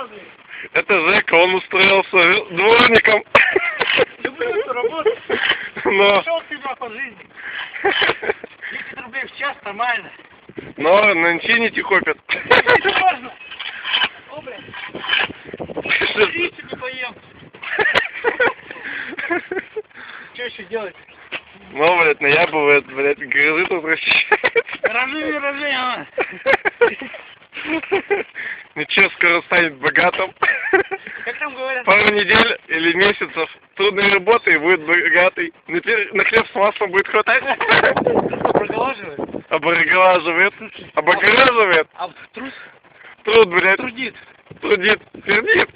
блин. Это Жека, он устроился дворником. Люблю эту работу. Но... Пошел ты по жизни. 10 рублей в час нормально. Но на инфинити копят. Это можно. О, блядь. Яички не поем. Что еще делать? Ну, блядь, наябывает, блядь, грызы тут расчищает. Рожи, а. Ничего, скоро станет богатым. Как там говорят? Пару недель или месяцев трудной работы и будет богатый. На хлеб с маслом будет хватать. Проголаживает? Облагораживает. Облагораживает. А трус? Труд, блядь. Трудит. Трудит. Пердит.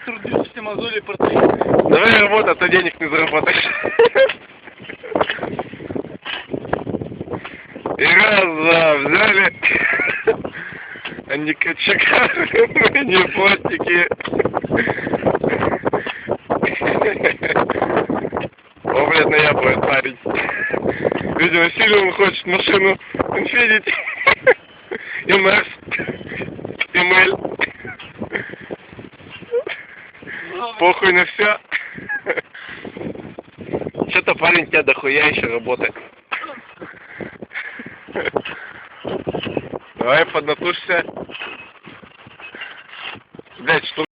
Трудит, все мозоли протеин. Давай работай, а то денег не заработаешь. И раз, взяли. Они кочегарные, не плотники. О, блядь, наябывает парень. Видимо, сильно он хочет машину Infiniti. И Max. И Mel. Похуй на все. Что-то парень тебя дохуя еще работает. Давай поднатужься. Блять, что